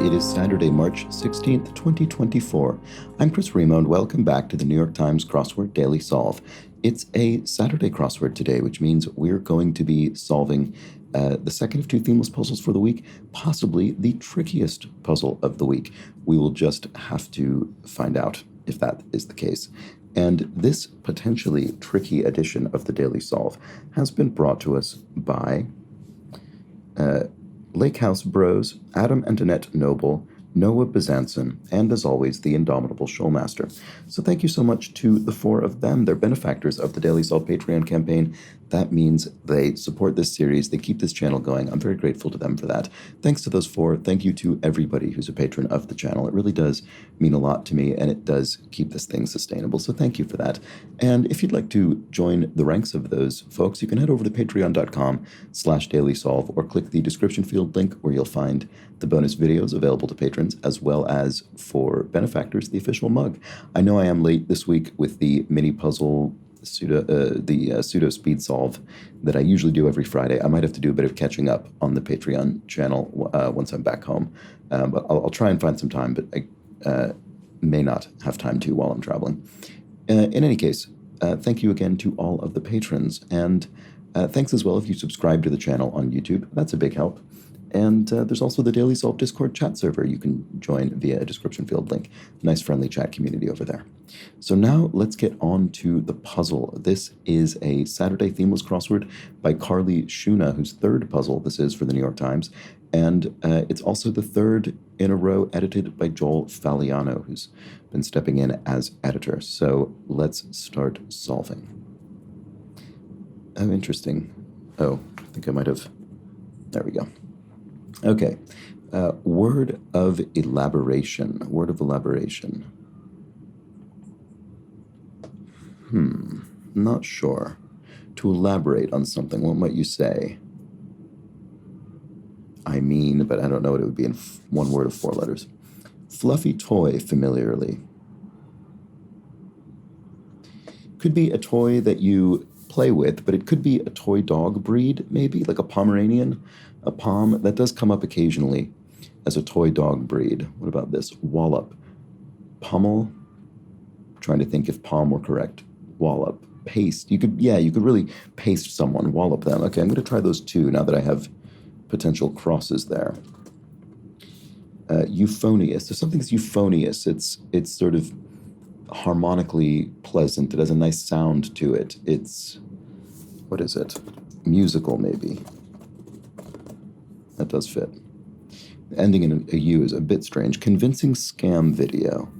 It is Saturday, March 16th, 2024. I'm Chris Remo, and welcome back to the New York Times Crossword Daily Solve. It's a Saturday crossword today, which means we're going to be solving the second of two themeless puzzles for the week, possibly the trickiest puzzle of the week. We will just have to find out if that is the case. And this potentially tricky edition of the Daily Solve has been brought to us by Lake House Bros, Adam and Annette Noble, Noah Bezanson, and as always, the indomitable Showmaster. So thank you so much to the four of them. They're benefactors of the Daily Solve Patreon campaign. That means they support this series. They keep this channel going. I'm very grateful to them for that. Thanks to those four. Thank you to everybody who's a patron of the channel. It really does mean a lot to me, and it does keep this thing sustainable. So thank you for that. And if you'd like to join the ranks of those folks, you can head over to patreon.com/dailysolve or click the description field link where you'll find the bonus videos available to patrons, as well as for benefactors, the official mug. I know I am late this week with the mini puzzle pseudo speed solve that I usually do every Friday. I might have to do a bit of catching up on the Patreon channel once I'm back home. But I'll try and find some time, but I may not have time to while I'm traveling. In any case, thank you again to all of the patrons. And thanks as well if you subscribe to the channel on YouTube. That's a big help. And there's also the Daily Solve Discord chat server you can join via a description field link. Nice friendly chat community over there. So now let's get on to the puzzle. This is a Saturday themeless crossword by Carly Shuna, whose third puzzle this is for the New York Times. And it's also the third in a row edited by Joel Faliano, who's been stepping in as editor. So let's start solving. Oh, interesting. Oh, I think I might have... There we go. Okay, word of elaboration. Word of elaboration. Not sure. To elaborate on something, what might you say? I mean, but I don't know what it would be in one word of four letters. Fluffy toy, familiarly. Could be a toy that you play with, but it could be a toy dog breed, maybe, like a Pomeranian. A Pom, that does come up occasionally as a toy dog breed. What about this? Wallop. Pummel. I'm trying to think if Pom were correct. Wallop. Paste. You could really paste someone, wallop them. Okay, I'm going to try those two now that I have potential crosses there. Euphonious. If something's euphonious, it's sort of harmonically pleasant. It has a nice sound to it. It's, what is it? Musical, maybe. That does fit. Ending in a U is a bit strange. Convincing scam video.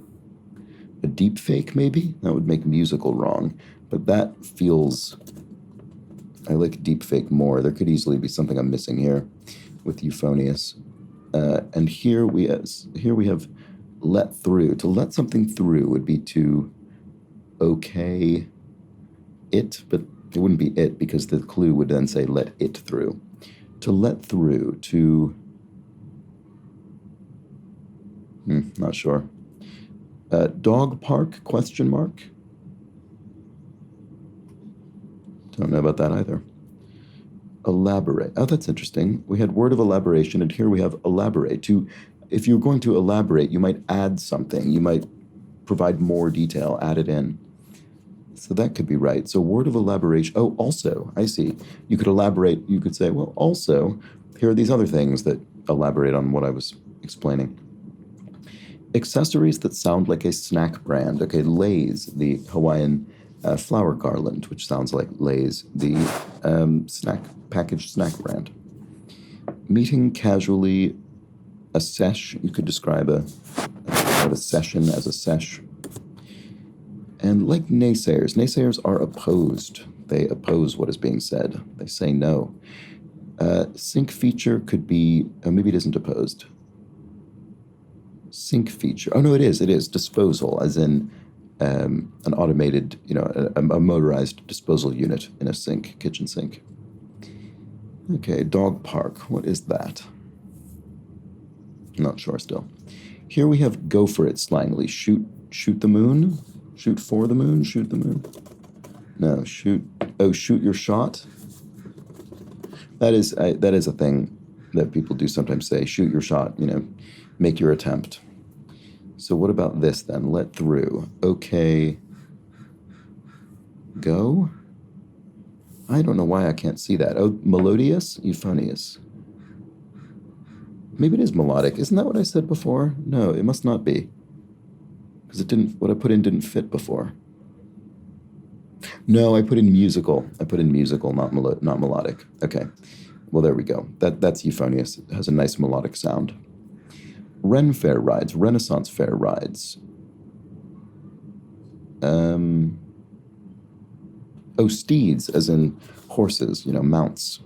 A deep fake, maybe? That would make musical wrong. But that feels... I like deep fake more. There could easily be something I'm missing here with euphonious. And here we have let through. To let something through would be to okay it, but it wouldn't be it because the clue would then say let it through. To let through, to... not sure. Dog park, question mark? Don't know about that either. Elaborate. Oh, that's interesting. We had word of elaboration, and here we have elaborate. If you're going to elaborate, you might add something. You might provide more detail, add it in. So that could be right. So word of elaboration. Oh, also, I see. You could elaborate. You could say, well, also, here are these other things that elaborate on what I was explaining. Accessories that sound like a snack brand. Okay, Lay's, the Hawaiian flower garland, which sounds like Lay's, the packaged snack brand. Meeting casually, a sesh. You could describe a session as a sesh. And like naysayers are opposed. They oppose what is being said. They say no. Sync feature could be, maybe it isn't opposed. Sync feature, oh no, it is. Disposal, as in an automated, a motorized disposal unit in a sink, kitchen sink. Okay, dog park, what is that? Not sure still. Here we have go for it slangily. Shoot the moon? Shoot for the moon? Shoot the moon? No, shoot your shot? That is a thing that people do sometimes say, shoot your shot, Make your attempt. So what about this then? Let through. Okay. Go? I don't know why I can't see that. Oh, melodious? Euphonious. Maybe it is melodic. Isn't that what I said before? No, it must not be. Because it didn't, what I put in didn't fit before. No, I put in musical. I put in musical, not melodic. Okay. Well, there we go. That's euphonious. It has a nice melodic sound. Ren Fair rides, Renaissance Fair rides. Oh, steeds, as in horses, mounts.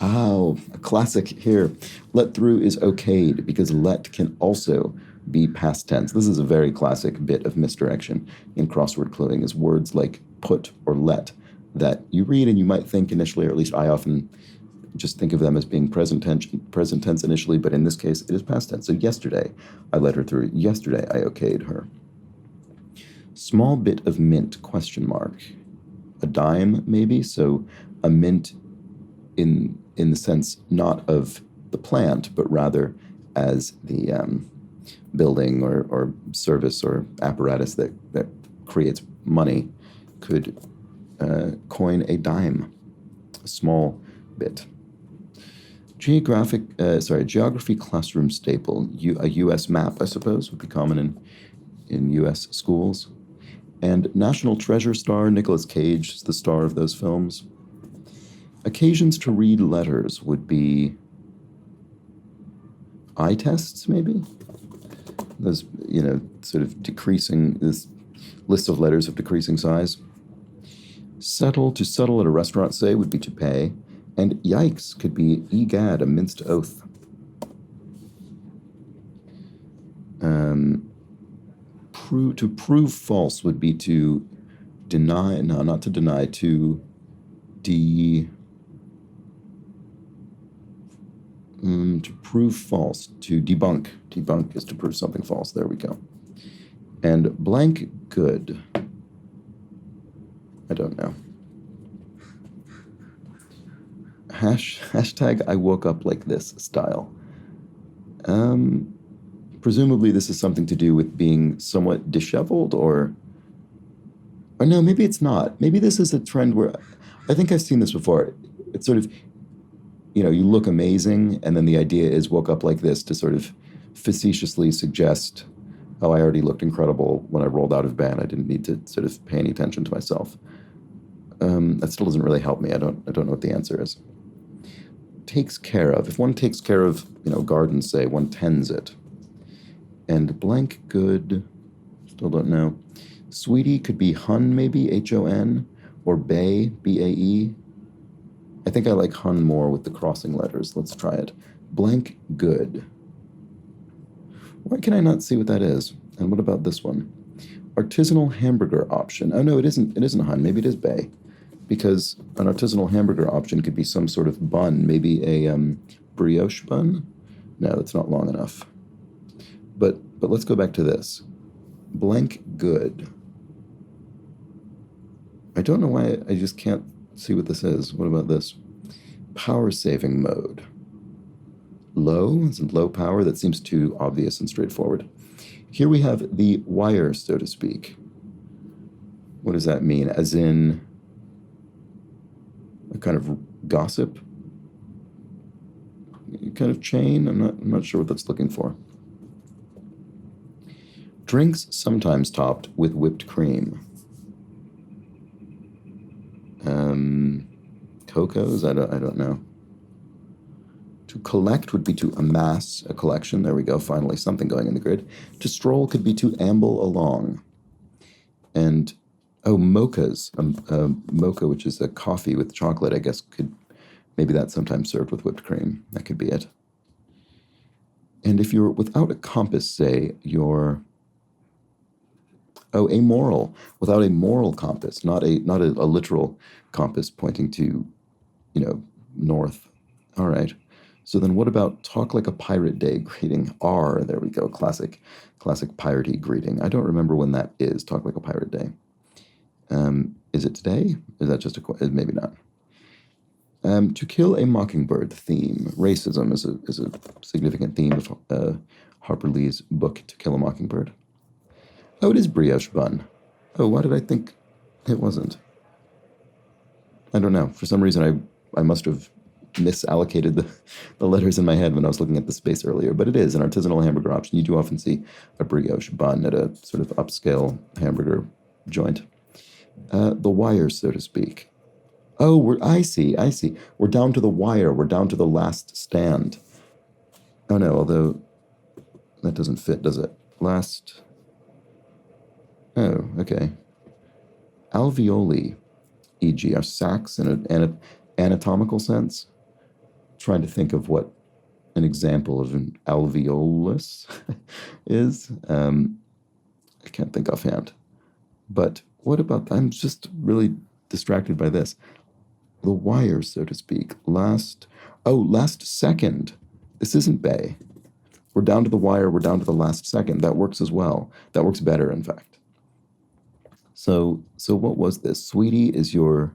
Oh, a classic here. Let through is okayed because let can also be past tense. This is a very classic bit of misdirection in crossword cluing, is words like put or let that you read and you might think initially, or at least I often just think of them as being present tense initially, but in this case, it is past tense. So yesterday, I let her through. Yesterday, I okayed her. Small bit of mint, question mark. A dime, maybe? So a mint in the sense not of the plant, but rather as the building or service or apparatus that creates money could coin a dime, a small bit. Geography classroom staple. A U.S. map, I suppose, would be common in U.S. schools. And National Treasure star, Nicolas Cage is the star of those films. Occasions to read letters would be eye tests, maybe? Those, sort of decreasing, this list of letters of decreasing size. To settle at a restaurant, say, would be to pay. And yikes could be egad, a minced oath. To prove false would be to deny, no, not to deny, to prove false, to debunk. Debunk is to prove something false. There we go. And blank good. I don't know. Hashtag I woke up like this style. Presumably this is something to do with being somewhat disheveled or no, maybe it's not. Maybe this is a trend where, I think I've seen this before. It's sort of, you look amazing, and then the idea is woke up like this to sort of facetiously suggest, oh, I already looked incredible when I rolled out of bed. I didn't need to sort of pay any attention to myself. That still doesn't really help me. I don't know what the answer is. Takes care of. If one takes care of, gardens, say, one tends it. And blank good, still don't know. Sweetie could be hun, maybe, H-O-N, or bae, B-A-E. I think I like hun more with the crossing letters. Let's try it. Blank good. Why can I not see what that is? And what about this one? Artisanal hamburger option. Oh, no, it isn't hun. Maybe it is bae. Because an artisanal hamburger option could be some sort of bun, maybe a brioche bun. No, that's not long enough. But let's go back to this. Blank good. I don't know why I just can't see what this is. What about this? Power saving mode. Low? Is it low power? That seems too obvious and straightforward. Here we have the wire, so to speak. What does that mean? As in a kind of gossip kind of chain? I'm not sure what that's looking for. Drinks sometimes topped with whipped cream. Cocos? I don't know. To collect would be to amass a collection. There we go. Finally, something going in the grid. To stroll could be to amble along. And, mochas. Mocha, which is a coffee with chocolate, I guess maybe that's sometimes served with whipped cream. That could be it. And if you're without a compass, say, you're... amoral. Without a moral compass, not a literal compass pointing to, north. All right. So then what about talk like a pirate day greeting? R, there we go. Classic piratey greeting. I don't remember when that is, talk like a pirate day. Is it today? Is that just maybe not. To Kill a Mockingbird theme. Racism is a significant theme of Harper Lee's book, To Kill a Mockingbird. Oh, it is brioche bun. Oh, why did I think it wasn't? I don't know. For some reason, I must have misallocated the letters in my head when I was looking at the space earlier. But it is an artisanal hamburger option. You do often see a brioche bun at a sort of upscale hamburger joint. The wire, so to speak. Oh, I see. We're down to the wire. We're down to the last stand. Oh, no, although that doesn't fit, does it? Last. Oh, okay. Alveoli, e.g., are sacs in an anatomical sense. Trying to think of what an example of an alveolus is. I can't think offhand. But what about, I'm just really distracted by this. The wire, so to speak. Last second. This isn't bay. We're down to the wire. We're down to the last second. That works as well. That works better, in fact. So what was this? Sweetie is your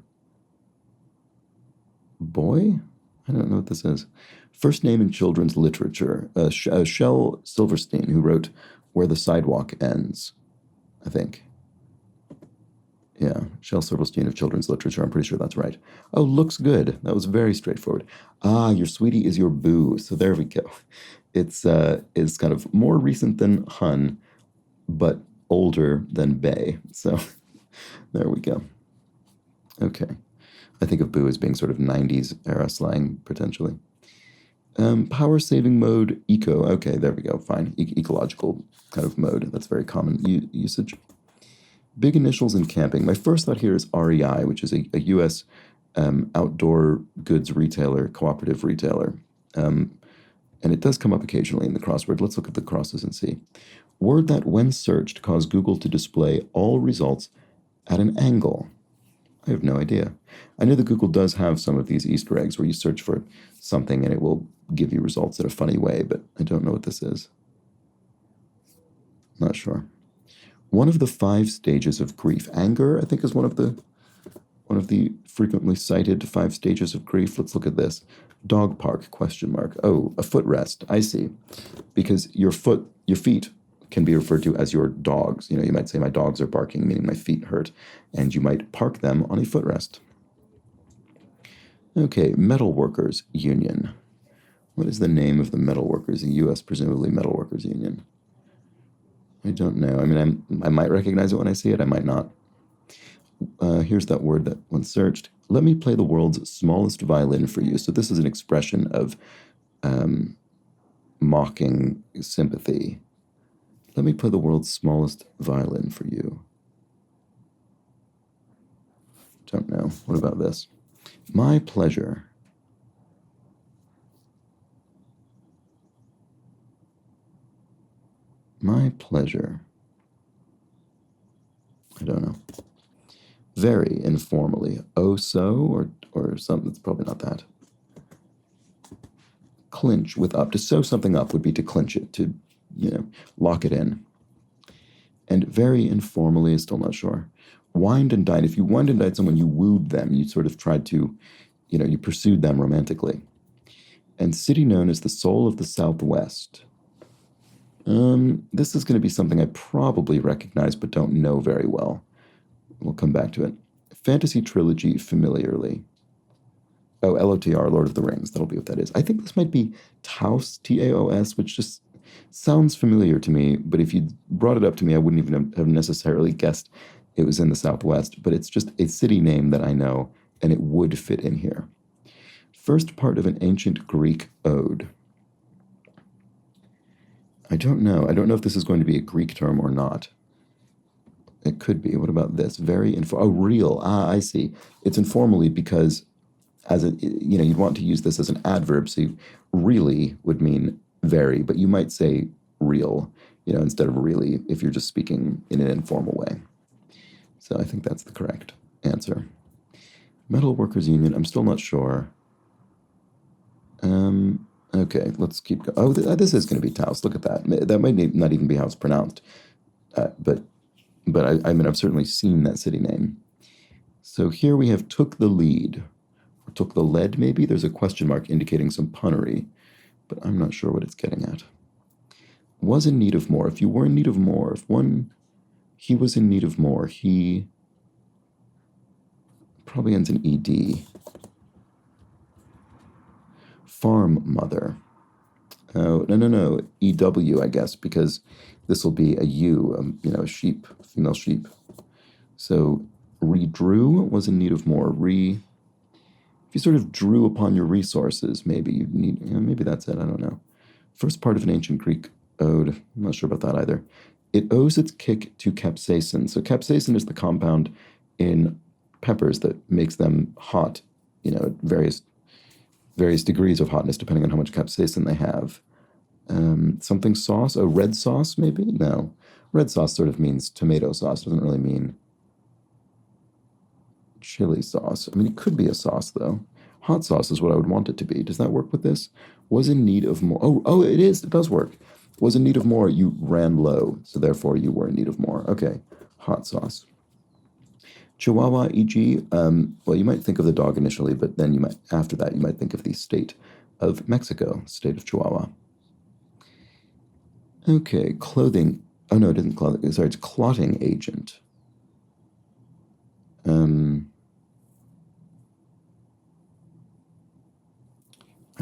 boy? I don't know what this is. First name in children's literature. Shel Silverstein, who wrote Where the Sidewalk Ends, I think. Yeah, Shel Silverstein of children's literature. I'm pretty sure that's right. Oh, looks good. That was very straightforward. Ah, your sweetie is your boo. So there we go. It's kind of more recent than Hun, but older than Bay. So there we go. Okay. I think of boo as being sort of 90s era slang, potentially. Power saving mode, eco. Okay, there we go. Fine. Ecological kind of mode. That's very common usage. Big initials in camping. My first thought here is REI, which is a U.S. Outdoor goods retailer, cooperative retailer. And it does come up occasionally in the crossword. Let's look at the crosses and see. Word that, when searched, caused Google to display all results at an angle. I have no idea. I know that Google does have some of these Easter eggs where you search for something and it will give you results in a funny way, but I don't know what this is. Not sure. One of the 5 stages of grief. Anger, I think, is one of the frequently cited 5 stages of grief. Let's look at this. Dog park, ? Oh, a footrest. I see. Because your feet can be referred to as your dogs. You know, you might say my dogs are barking, meaning my feet hurt, and you might park them on a footrest. Okay, Metalworkers Union. What is the name of the metalworkers? The U.S. presumably Metalworkers Union. I don't know. I mean, I might recognize it when I see it. I might not. Here's that word that, when searched. Let me play the world's smallest violin for you. So this is an expression of mocking sympathy. Let me play the world's smallest violin for you. Don't know. What about this? My pleasure. My pleasure. I don't know. Very informally. Oh, so, or something. It's probably not that. Clinch with up. To sew something up would be to clinch it, to, lock it in. And very informally, still not sure. Wined and dined. If you wined and dined someone, you wooed them. You sort of tried to, you pursued them romantically. And city known as the soul of the Southwest. This is going to be something I probably recognize but don't know very well. We'll come back to it. Fantasy trilogy familiarly. Oh, LOTR, Lord of the Rings. That'll be what that is. I think this might be Taos, Taos, which just sounds familiar to me, but if you brought it up to me, I wouldn't even have necessarily guessed it was in the Southwest, but it's just a city name that I know, and it would fit in here. First part of an ancient Greek ode. I don't know. I don't know if this is going to be a Greek term or not. It could be. What about this? Real. Ah, I see. It's informally because you'd want to use this as an adverb. So really would mean very, but you might say real, instead of really if you're just speaking in an informal way. So I think that's the correct answer. Metal Workers Union. I'm still not sure. Okay, let's keep going. Oh, this is going to be Taos. Look at that. That might not even be how it's pronounced. But I mean, I've certainly seen that city name. So here we have took the lead, Took the lead, maybe? There's a question mark indicating some punnery, but I'm not sure what it's getting at. Was in need of more. If you were in need of more, he was in need of more. He probably ends in ED. Farm mother. Oh, no. EW, I guess, because this will be a U, a sheep, female sheep. So, redrew was in need of more. If you sort of drew upon your resources, maybe you'd need, maybe that's it, I don't know. First part of an ancient Greek ode, I'm not sure about that either. It owes its kick to capsaicin. So capsaicin is the compound in peppers that makes them hot, various degrees of hotness depending on how much capsaicin they have. Something sauce, red sauce maybe? No. Red sauce sort of means tomato sauce, doesn't really mean chili sauce. I mean, it could be a sauce, though. Hot sauce is what I would want it to be. Does that work with this? Was in need of more. Oh, it is. It does work. Was in need of more. You ran low, so therefore you were in need of more. Okay, hot sauce. Chihuahua, e.g., well, you might think of the dog initially, but then after that, you might think of the state of Mexico, state of Chihuahua. Okay, clothing. Oh, no, it isn't clothing. Sorry, it's clotting agent. I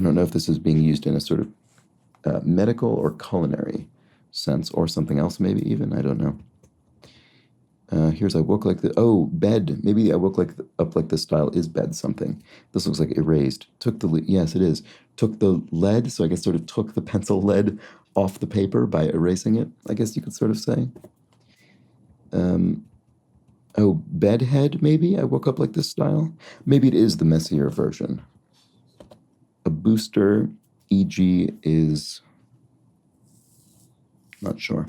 don't know if this is being used in a sort of medical or culinary sense, or something else maybe even, I don't know. Here's I woke like the, bed. Maybe I woke up like this style is bed something. This looks like erased. Yes, it is. Took the lead, so I guess sort of took the pencil lead off the paper by erasing it, I guess you could sort of say. Bedhead, maybe? I woke up like this style? Maybe it is the messier version. A booster, e.g., is... not sure.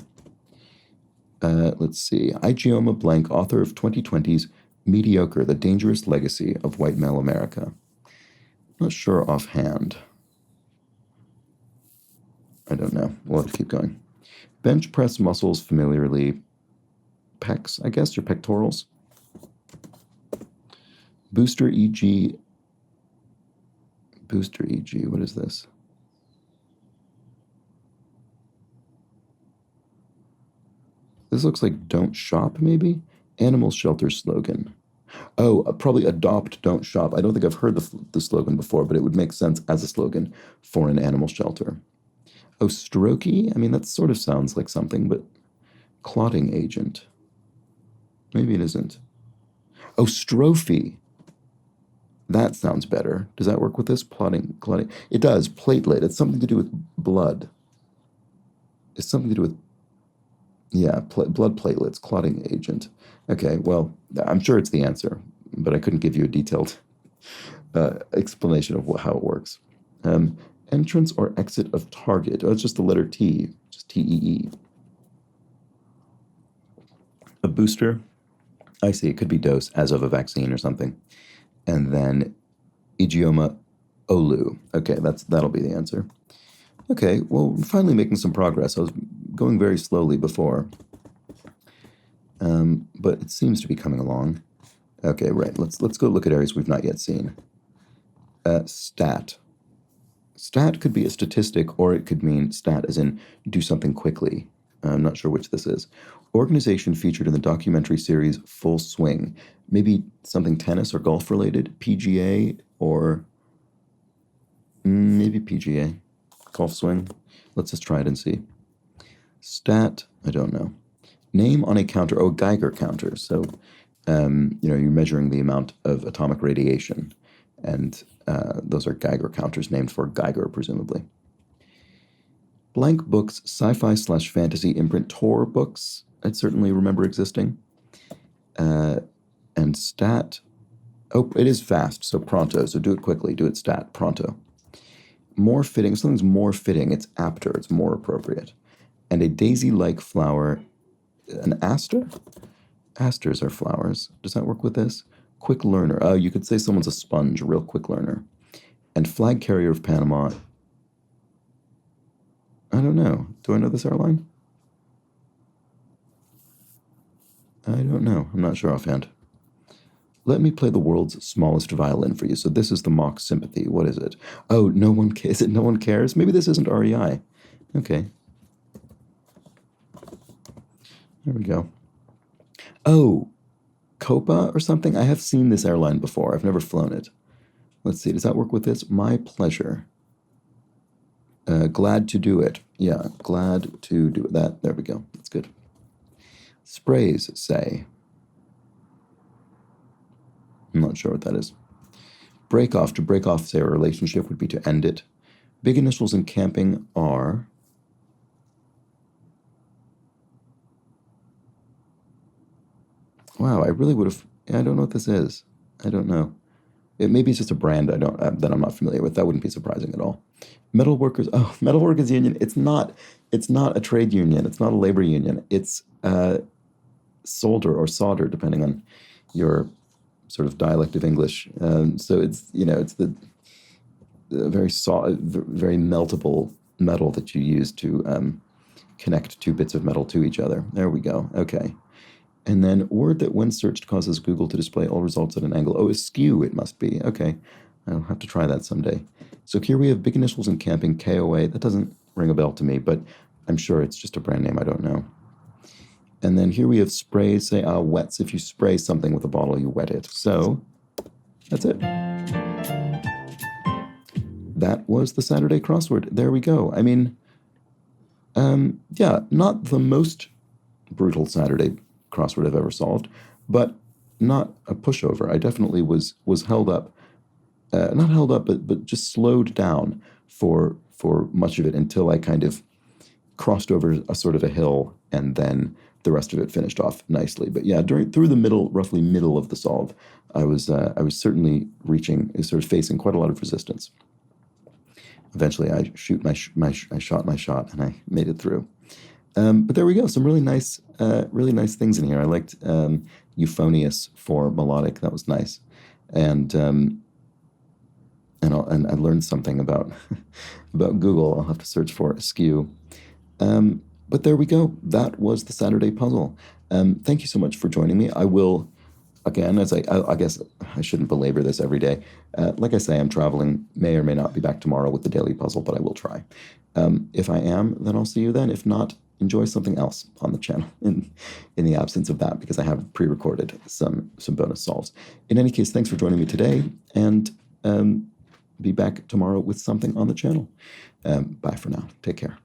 Let's see. Igioma Blank, author of 2020's Mediocre, The Dangerous Legacy of White Male America. Not sure offhand. I don't know. We'll have to keep going. Bench press muscles familiarly. Pecs, I guess, your pectorals. Booster e.g. Booster e.g. What is this? This looks like don't shop, maybe? Animal shelter slogan. Oh, probably adopt, don't shop. I don't think I've heard the slogan before, but it would make sense as a slogan for an animal shelter. Oh, strokey? I mean, that sort of sounds like something, but clotting agent. Maybe it isn't. Oh, strophe. That sounds better. Does that work with this? Clotting. It does. Platelet. It's something to do with blood. It's something to do with, blood platelets, clotting agent. Okay, well, I'm sure it's the answer, but I couldn't give you a detailed explanation of how it works. Entrance or exit of target. Oh, it's just the letter T, just T-E-E. A booster. I see, it could be dose, as of a vaccine or something. And then idioma olu. Okay, that'll be the answer. Okay, well, we're finally making some progress. I was going very slowly before. But it seems to be coming along. Okay, right. Let's go look at areas we've not yet seen. Stat. Stat could be a statistic, or it could mean stat as in do something quickly. I'm not sure which this is. Organization featured in the documentary series Full Swing. Maybe something tennis or golf related? PGA or maybe PGA. Golf swing. Let's just try it and see. Stat, I don't know. Name on a counter. Oh, Geiger counter. So, you're measuring the amount of atomic radiation. And those are Geiger counters named for Geiger, presumably. Blank Books, sci-fi/fantasy imprint Tor books. I certainly remember existing. And stat. Oh, it is fast, so pronto. So do it quickly. Do it stat, pronto. More fitting. Something's more fitting. It's apter. It's more appropriate. And a daisy-like flower. An aster? Asters are flowers. Does that work with this? Quick learner. Oh, you could say someone's a sponge, a real quick learner. And flag carrier of Panama. I don't know. Do I know this airline? I don't know. I'm not sure offhand. Let me play the world's smallest violin for you. So this is the mock sympathy. What is it? Oh, no one cares. Is it no one cares? Maybe this isn't REI. Okay. There we go. Oh, Copa or something? I have seen this airline before. I've never flown it. Let's see. Does that work with this? My pleasure. Glad to do it. Yeah, glad to do it. There we go. That's good. Sprays say. I'm not sure what that is. Break off. To break off, say, a relationship would be to end it. Big initials in camping are... Wow, I really would have... I don't know what this is. I don't know. Maybe it's just a brand that I'm not familiar with. That wouldn't be surprising at all. Metal workers. Oh, metal workers union. It's not a trade union. It's not a labor union. It's solder or solder, depending on your sort of dialect of English. So it's it's the very very meltable metal that you use to connect two bits of metal to each other. There we go. Okay. And then word that when searched causes Google to display all results at an angle. Oh, askew it must be. Okay. I'll have to try that someday. So here we have big initials in camping, KOA. That doesn't ring a bell to me, but I'm sure it's just a brand name. I don't know. And then here we have sprays, say, wets. If you spray something with a bottle, you wet it. So that's it. That was the Saturday crossword. There we go. I mean, yeah, not the most brutal Saturday crossword I've ever solved, but not a pushover. I definitely was held up, not held up, but just slowed down for much of it until I kind of crossed over a sort of a hill, and then the rest of it finished off nicely. But yeah, through the roughly middle of the solve, I was certainly sort of facing quite a lot of resistance. Eventually, I shot my shot, and I made it through. But there we go. Some really nice things in here. I liked euphonious for melodic. That was nice, and I learned something about Google. I'll have to search for askew. But there we go. That was the Saturday puzzle. Thank you so much for joining me. I will, again, as I guess I shouldn't belabor this every day. Like I say, I'm traveling. May or may not be back tomorrow with the daily puzzle, but I will try. If I am, then I'll see you then. If not, enjoy something else on the channel in the absence of that, because I have pre-recorded some bonus solves. In any case, thanks for joining me today, and be back tomorrow with something on the channel. Bye for now. Take care.